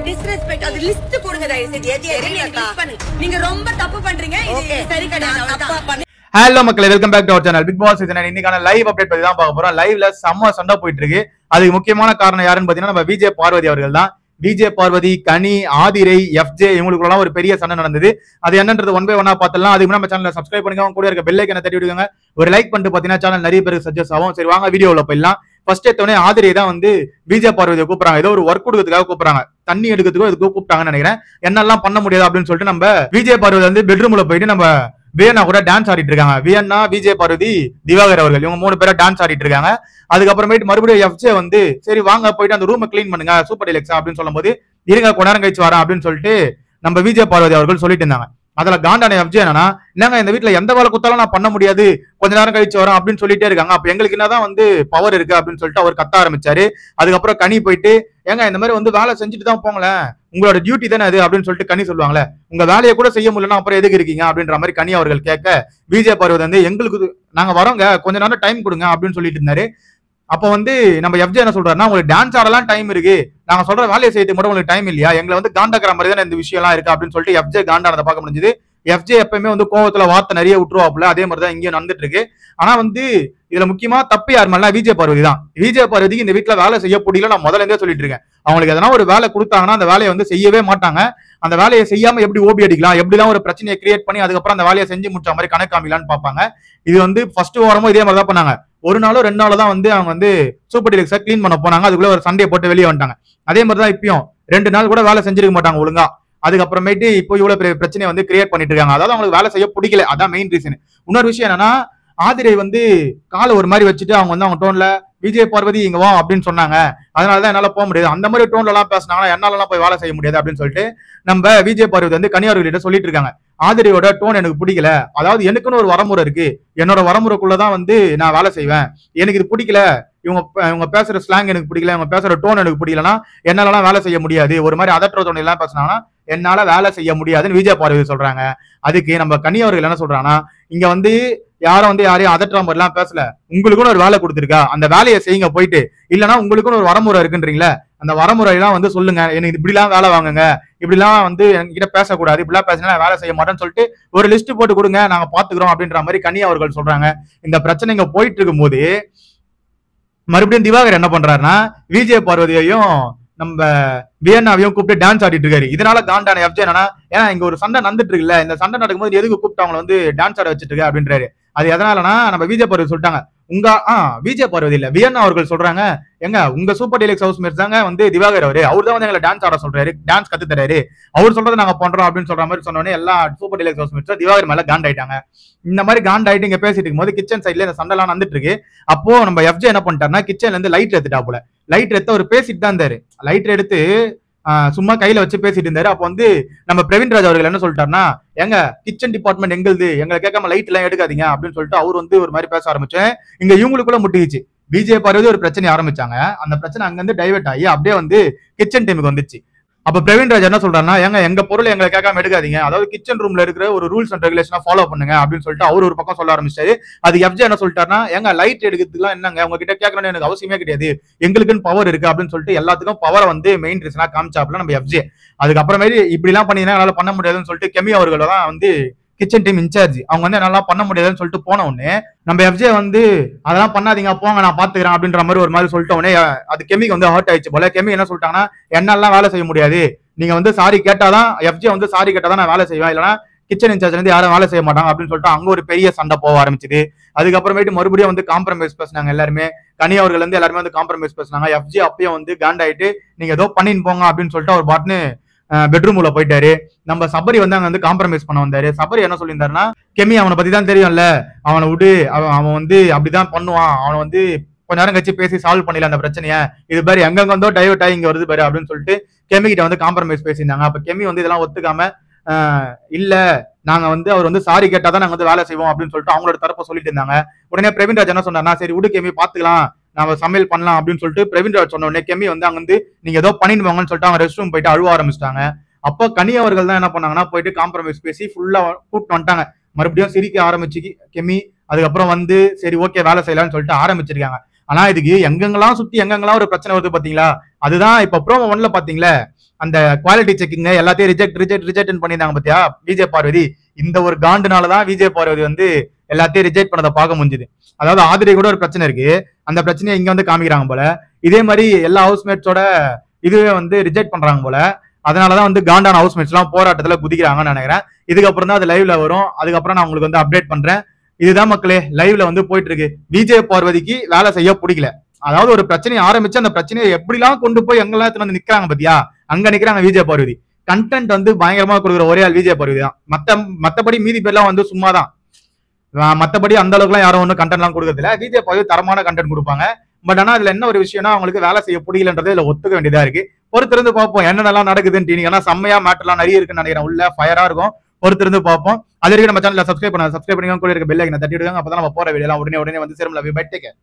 Disrespect அது list கொடுங்க தயவு செஞ்சு. நீங்க ரொம்ப தப்பு பண்றீங்க. இது சரி கிடையாது. ஹலோ மக்களே, welcome back to our channel Bigg Boss. இன்னைக்கான லைவ் அப்டேட் பத்தி தான் பார்க்க போறோம். லைவ்ல செம்ம சண்டை போயிட்டு இருக்கு. அதுக்கு முக்கியமான காரணம் யாருன்னு பாத்தீங்கன்னா நம்ம விஜய் பார்வதி அவர்கள் தான். விஜய் பார்வதி, கனி, ஆதிரை, எஃப்ஜே இவங்களுக்குலாம் ஒரு பெரிய சண்டை நடந்தது. அது என்னன்றது ஒன் பை ஒன்னா பார்த்தலாம். அதுக்கு நம்ம சேனலை சப்ஸ்கிரைப் பண்ணிக்கோங்க, கூட இருக்க பெல் ஐக்கனை தட்டி விடுங்க. ஒரு லைக் பண்ணிட்டு பாத்தீங்கன்னா சேனல் நிறைய பேருக்கு சஜஸ்ட் ஆகும். சரி வாங்க வீடியோல போயிடலாம். ஃபர்ஸ்ட் எடுத்தோடனே ஆதிரை தான் வந்து விஜய் பார்வதியை கூப்பிடுறாங்க. ஏதோ ஒரு ஒர்க் கொடுக்கறதுக்காக கூப்பிடுறாங்க, தண்ணி எடுக்கிறதுக்கோ இதுக்கோ கூப்பிட்டாங்கன்னு நினைக்கிறேன். என்னெல்லாம் பண்ண முடியாது அப்படின்னு சொல்லிட்டு நம்ம விஜய் பார்வதி வந்து பெட்ரூம்ல போயிட்டு நம்ம வியன்னா கூட டான்ஸ் ஆடிட்டு இருக்காங்க. வியன்னா, விஜய் பார்வதி, திவாகர் அவர்கள் இவங்க 3 பேரும் டான்ஸ் ஆடிட்டு இருக்காங்க. அதுக்கப்புறமேட்டு மறுபடியும் எஃப்ஜே வந்து சரி வாங்க போயிட்டு அந்த ரூமை கிளீன் பண்ணுங்க சூப்பர் டீலக்ஸா அப்படின்னு சொல்லும் போது இருங்க கொஞ்ச நேரம் கழிச்சு வரேன் அப்படின்னு சொல்லிட்டு நம்ம விஜய் பார்வதி அவர்கள் சொல்லிட்டு இருந்தாங்க. அதுல காண்டான எஃப்ஜே என்னன்னா, என்னங்க இந்த வீட்டுல எந்த வேலை குத்தாலும் நான் பண்ண முடியாது, கொஞ்ச நேரம் கழிச்சு வரேன் அப்படின்னு சொல்லிட்டே இருக்காங்க. அப்ப எங்களுக்கு என்னதான் வந்து பவர் இருக்கு அப்படின்னு சொல்லிட்டு அவர் கத்த ஆரம்பிச்சாரு. அதுக்கப்புறம் கனி போயிட்டு ஏங்க இந்த மாதிரி வந்து வேலை செஞ்சுட்டு தான் போங்களேன், உங்களோட டியூட்டி தானே அது அப்படின்னு சொல்லிட்டு கனி சொல்லுவாங்களே, உங்க வேலையை கூட செய்ய முடியலன்னா அப்புறம் எதுக்கு இருக்கீங்க அப்படின்ற மாதிரி கனி அவர்கள் கேட்க விஜய் பார்வதி வந்து எங்களுக்கு நாங்க வரோங்க கொஞ்ச நேரம் டைம் கொடுங்க அப்படின்னு சொல்லிட்டு இருந்தாரு. அப்ப வந்து நம்ம எஃப்ஜே என்ன சொல்றாருன்னா, உங்களுக்கு டான்ஸ் ஆடலாம் டைம் இருக்கு, நாங்க சொல்ற வேலையை செய்யறதுக்கு மட்டும் உங்களுக்கு டைம் இல்லையா, எங்களை வந்து காண்டாக்கிற மாதிரி தான் இந்த விஷயம் எல்லாம் இருக்கு அப்படின்னு சொல்லிட்டு எஃப்ஜே காண்டானதை பார்க்க முடிஞ்சது. எஃப்ஜே எப்பயுமே வந்து கோவத்துல வார்த்தை நிறைய விட்டுருவாப்புல, அதே மாதிரி தான் இங்கேயும் நடந்துட்டு இருக்கு. ஆனா வந்து இதுல முக்கியமா தப்பு யார் மேல, விஜய் பார்வதி தான். விஜய் பார்வதிக்கு இந்த வீட்டுல வேலை செய்ய முடியல, நான் முதல்ல இருந்தே சொல்லிட்டு இருக்கேன். அவங்களுக்கு எதனா ஒரு வேலை கொடுத்தாங்கன்னா அந்த வேலையை வந்து செய்யவே மாட்டாங்க. அந்த வேலையை செய்யாம எப்படி ஓபி அடிக்கலாம், எப்படிலாம் ஒரு பிரச்சனையை கிரியேட் பண்ணி அதுக்கப்புறம் அந்த வேலையை செஞ்சு முடிச்ச மாதிரி கணக்காமிலான்னு பார்ப்பாங்க. இது வந்து ஃபர்ஸ்ட் வாரமும் இதே மாதிரி தான் பண்ணாங்க. ஒரு நாளோ 2 நாளோ தான் வந்து அவங்க வந்து சூப்பர் டீலக்ஸை கிளீன் பண்ண போனாங்க. அதுக்குள்ள ஒரு சண்டையை போட்டு வெளியே வந்துட்டாங்க. அதே மாதிரி தான் இப்பயும் 2 நாள் கூட வேலை செஞ்சிருக்க மாட்டாங்க ஒழுங்கா. அதுக்கப்புறமேட்டு இப்போ இவ்வளவு பெரிய பிரச்சனையை வந்து கிரியேட் பண்ணிட்டு இருக்காங்க. அதாவது அவங்களுக்கு வேலை செய்ய பிடிக்கல, அதான் மெயின் ரீசன். இன்னொரு விஷயம் என்னன்னா, ஆதிரை வந்து காலை ஒரு மாதிரி வச்சுட்டு அவங்க வந்து அவங்க டோன்ல விஜய் பார்வதி இங்க வா அப்படின்னு சொன்னாங்க, அதனாலதான் என்னால போக முடியாது, அந்த மாதிரி டோன்ல எல்லாம் பேசினாங்கன்னா என்னால எல்லாம் போய் வேலை செய்ய முடியாது அப்படின்னு சொல்லிட்டு நம்ம விஜய் பார்வதி வந்து கன்னியாகுமரிகிட்ட சொல்லிட்டு இருக்காங்க. ஆதிரையோட டோன் எனக்கு பிடிக்கல, அதாவது எனக்குன்னு ஒரு வரமுறை இருக்கு, என்னோட வரமுறைக்குள்ளதான் வந்து நான் வேலை செய்வேன், எனக்கு இது பிடிக்கல, இவங்க பேசுற ஸ்லாங் எனக்கு பிடிக்கல, இவங்க பேசுற டோன் எனக்கு பிடிக்கலன்னா என்னாலலாம் வேலை செய்ய முடியாது, ஒரு மாதிரி அதற்ற தோணை எல்லாம் பேசினாங்கன்னா என்னால வேலை செய்ய முடியாதுன்னு விஜய் பார்வதி சொல்றாங்க. அதுக்கு நம்ம கனி அவர்கள் என்ன சொல்றாங்கன்னா, இங்க வந்து யாரும் வந்து யாரையும் அதற்ற மாதிரி எல்லாம் பேசல, உங்களுக்குன்னு ஒரு வேலை கொடுத்துருக்கா, அந்த வேலையை செய்யுங்க போயிட்டு, இல்லைன்னா உங்களுக்குன்னு ஒரு வரமுறை இருக்குன்றீங்களா, அந்த வரமுறையெல்லாம் வந்து சொல்லுங்க, எனக்கு இப்படிலாம் வேலை வாங்குங்க, இப்படிலாம் வந்து என்கிட்ட பேசக்கூடாது, இப்படிலாம் பேசினா வேலை செய்ய மாட்டேன்னு சொல்லிட்டு ஒரு லிஸ்ட் போட்டு கொடுங்க, நாங்க பாத்துக்கிறோம் அப்படின்ற மாதிரி கனி அவர்கள் சொல்றாங்க. இந்த பிரச்சனை இங்க போயிட்டு இருக்கும் போது மறுபடியும் திவாகர் என்ன பண்றாருன்னா, விஜய் பார்வதியையும் நம்ம வியன்னாவையும் கூப்பிட்டு டான்ஸ் ஆடிட்டு இருக்காரு. இதனால காண்டான எஃப்ஜே என்னன்னா, ஏன்னா இங்க ஒரு சண்டை நடந்துட்டு இருக்குல்ல, இந்த சண்டை நடக்கும்போது எதுக்கு கூப்பிட்டு அவங்களை வந்து டான்ஸ் ஆட வச்சுட்டு இருக்க அப்படின்றாரு. அது எதனாலனா நம்ம விஜய் பார்வதி சொல்லிட்டாங்க, உங்க விஜய் பார்வதி இல்ல வியன்னா அவர்கள் சொல்றாங்க, எங்க உங்க சூப்பர் டீலக்ஸ் ஹவுஸ் மேட்ஸ் தாங்க வந்து திவாகர் அவர் தான் வந்து எங்களை டான்ஸ் ஆட சொல்றாரு, டான்ஸ் கத்து தராரு, அவர் சொல்றதை நாங்க பண்றோம் அப்படின்னு சொல்ற மாதிரி சொன்னோடனே எல்லா super deluxe housemates Diwakar மேல காண்ட் ஆயிட்டாங்க. இந்த மாதிரி காண்ட் ஆயிட்டு இங்க பேசிட்டு இருக்கும் போது கிச்சன் சைட்ல இந்த சண்டை எல்லாம் நடந்துட்டு இருக்கு. அப்போ நம்ம எஃப்ஜே என்ன பண்ணிட்டாருன்னா, கிச்சன்ல இருந்து லைட் எடுத்துட்டாப்புல, லைட் எடுத்து அவர் பேசிட்டு தான் இருந்தாரு, லைட் எடுத்து சும்மா கையில வச்சு பேசிட்டு இருந்தாரு. அப்போ வந்து நம்ம பிரவீன் ராஜ் அவர்கள் என்ன சொல்லிட்டாருன்னா, எங்க கிச்சன் டிபார்ட்மெண்ட் எங்களுது, எங்களை கேட்காம லைட் எல்லாம் எடுக்காதீங்க அப்படின்னு சொல்லிட்டு அவர் வந்து ஒரு மாதிரி பேச ஆரம்பிச்சேன். இங்க இவங்களுக்குள்ள முட்டிச்சு. விஜய் பார்வதி ஒரு பிரச்சனை ஆரம்பிச்சாங்க, அந்த பிரச்சனை அங்க இருந்து டைவெர்ட் ஆகி அப்படியே வந்து கிச்சன் டீமுக்கு வந்துச்சு. அப்ப பிரவீன் ராஜ் என்ன சொல்றாருன்னா, எங்க பொருளை எங்களை கேட்காம எடுக்காதீங்க, அதாவது கிச்சன் ரூம்ல இருக்கிற ஒரு ரூல்ஸ் அண்ட் ரெகுலேஷனா ஃபாலோ பண்ணுங்க அப்படின்னு சொல்லிட்டு அவர் ஒரு பக்கம் சொல்ல ஆரம்பிச்சாரு. அது எஃப்ஜே என்ன சொல்லிட்டாருன்னா, லைட் எடுக்கிறதுக்குலாம் என்னங்க உங்ககிட்ட கேட்கணும்னு எனக்கு அவசியமே கிடையாது, எங்களுக்குன்னு பவர் இருக்கு அப்படின்னு சொல்லிட்டு எல்லாத்துக்கும் பவரை வந்து மெயின் ரீசனா காமிச்சாப்ல நம்ம எஃப்ஜே. அதுக்கப்புறமேட்டு இப்படி எல்லாம் பண்ணீங்கன்னா என்னால பண்ண முடியாதுன்னு சொல்லிட்டு கெமி அவர்கள் தான் வந்து கிச்சன் டீம் இன்சார்ஜ், அவங்க வந்து என்னால பண்ண முடியாதுன்னு சொல்லிட்டு போன உடனே நம்ம எஃப்ஜே வந்து அதெல்லாம் பண்ணாதீங்க போங்க நான் பாத்துக்கிறேன் அப்படின்ற மாதிரி ஒரு மாதிரி சொல்லிட்ட உடனே அது கெமிக்கு வந்து ஹர்ட் ஆயிடுச்சு போல. கெமி என்ன சொல்லிட்டாங்கன்னா, என்னாலாம் வேலை செய்ய முடியாது, நீங்க வந்து சாரி கேட்டாதான், எஃப்ஜே வந்து சாரி கேட்டாதான் நான் வேலை செய்வேன், இல்லைன்னா கிச்சன் இன்சார்ஜ் வந்து யாரும் வேலை செய்ய மாட்டாங்க அப்படின்னு சொல்லிட்டு அங்க ஒரு பெரிய சண்டை போக ஆரம்பிச்சுது. அதுக்கப்புறமேட்டு மறுபடியும் வந்து காம்ப்ரமைஸ் பேசினாங்க எல்லாருமே, கனி அவர்கள் வந்து எல்லாருமே வந்து காம்ப்ரமைஸ் பேசினாங்க. எஃப்ஜே அப்பயும் வந்து காண்டாயிட்டு நீங்க ஏதோ பண்ணின்னு போங்க அப்படின்னு சொல்லிட்டு அவர் பாட்டுன்னு பெட்ரூம் உள்ள போயிட்டாரு. நம்ம சபரி வந்து அங்க வந்து காம்ப்ரமைஸ் பண்ண வந்தாரு. சபரி என்ன சொல்லியிருந்தாருன்னா, கெமி அவனை பத்தி தான் தெரியும்ல, அவனை விட்டு, அவன் வந்து அப்படிதான் பண்ணுவான், அவனை வந்து கொஞ்ச நேரம் கழிச்சு பேசி சால்வ் பண்ணிடல அந்த பிரச்சனையை, இது பாரு எங்க வந்தோ டைவர்ட் ஆகி இங்க வருது பாரு அப்படின்னு சொல்லிட்டு கெமி கிட்ட வந்து காம்ப்ரமைஸ் பேசியிருந்தாங்க. அப்ப கெமி வந்து இதெல்லாம் ஒத்துக்காம இல்ல நாங்க வந்து அவர் வந்து சாரி கேட்டாதான் நாங்க வந்து வேலை செய்வோம் அப்படின்னு சொல்லிட்டு அவங்களோட தரப்ப சொல்லிட்டு இருந்தாங்க. உடனே பிரவீன் ராஜ் என்ன சொன்னார்னா, சரி விடு கெமி பாத்துக்கலாம், நாம சமையல் பண்ணலாம் அப்படின்னு சொல்லிட்டு பிரவீன் ராஜ் சொன்ன உடனே கெமி வந்து அங்க வந்து நீங்க ஏதோ பண்ணிட்டு வாங்கன்னு சொல்லிட்டு அவங்க ரெஸ்ட் ரூம் போயிட்டு அழுவ ஆரம்பிச்சிட்டாங்க. அப்போ கனி அவர்கள் தான் என்ன பண்ணாங்கன்னா, போயிட்டு காம்ப்ரமைஸ் பேசி ஃபுல்லா கூப்பிட்டு வந்துட்டாங்க. மறுபடியும் சிரிக்க ஆரம்பிச்சு கெமி, அதுக்கப்புறம் வந்து சரி ஓகே வேலை செய்யலாம்னு சொல்லிட்டு ஆரம்பிச்சிருக்காங்க. ஆனா இதுக்கு எங்கெங்கெல்லாம் சுத்தி எங்கெங்கெல்லாம் ஒரு பிரச்சனை வருது பாத்தீங்களா, அதுதான் இப்ப ப்ரோமோ 1ல பாத்தீங்களா, அந்த குவாலிட்டி செக்கிங் எல்லாத்தையும் ரிஜெக்ட் பண்ணியிருந்தாங்க பாத்தியா விஜய் பார்வதி. இந்த ஒரு காண்டுனாலதான் விஜய் பார்வதி வந்து எல்லாத்தையும் ரிஜெக்ட் பண்ணதை பார்க்க முடிஞ்சுது. அதாவது ஆதிரை கூட ஒரு பிரச்சனை இருக்கு, அந்த பிரச்சனையை இங்க வந்து காமிக்கிறாங்க போல. இதே மாதிரி எல்லா ஹவுஸ்மேட்ஸோட இதுவே வந்து ரிஜெக்ட் பண்றாங்க போல. அதனாலதான் வந்து காண்டான ஹவுஸ்மேட்ஸ் எல்லாம் போராட்டத்துல குதிக்கிறாங்கன்னு நினைக்கிறேன். இதுக்கப்புறம் தான் அது லைவ்ல வரும், அதுக்கப்புறம் நான் உங்களுக்கு வந்து அப்டேட் பண்றேன். இதுதான் மக்களே லைவ்ல வந்து போயிட்டு இருக்கு. விஜய் பார்வதிக்கு வேலை செய்ய பிடிக்கல. அதாவது ஒரு பிரச்சனையை ஆரம்பிச்சு அந்த பிரச்சனையை எப்படிலாம் கொண்டு போய் எங்கெல்லாம் வந்து நிக்கிறாங்க பாத்தியா, அங்க நிக்கிறாங்க விஜய் பார்வதி. கண்டென்ட் வந்து பயங்கரமா கொடுக்குற ஒரே ஆள் விஜய் பார்வதி தான். மத்தபடி மீதி பேர்லாம் வந்து சும்மாதான். மத்தபடி அந்த அளவுக்கு எல்லாம் யாரும் ஒன்றும் கண்டென்ட் எல்லாம் கொடுக்கறது இல்ல. விஜய் பார்வதி தரமான கண்டென்ட் கொடுப்பாங்க. பட் ஆனா அதுல என்ன ஒரு விஷயம்னா அவங்களுக்கு வேலை செய்ய பிடிக்கலன்றதை இதுல ஒத்துக்க வேண்டியதா இருக்கு. பொறுத்திருந்து பார்ப்போம் என்னென்னலாம் நடக்குதுன்னு. ஏன்னா செம்மையா மேட்டர்லாம் நிறைய இருக்குன்னு நினைக்கிறேன், உள்ள ஃபயரா இருக்கும். பொறுத்திருந்து பார்ப்போம். அது வரைக்கும் நம்ம சேனல்ல சப்ஸ்கிரைப் பண்ணி கூட இருக்க பெல் ஐக்கனை தட்டி விடுங்க. அப்பதான் நம்ம போற வீடியோ எல்லாம் உடனே வந்து சேரும். Love you, bye, take care.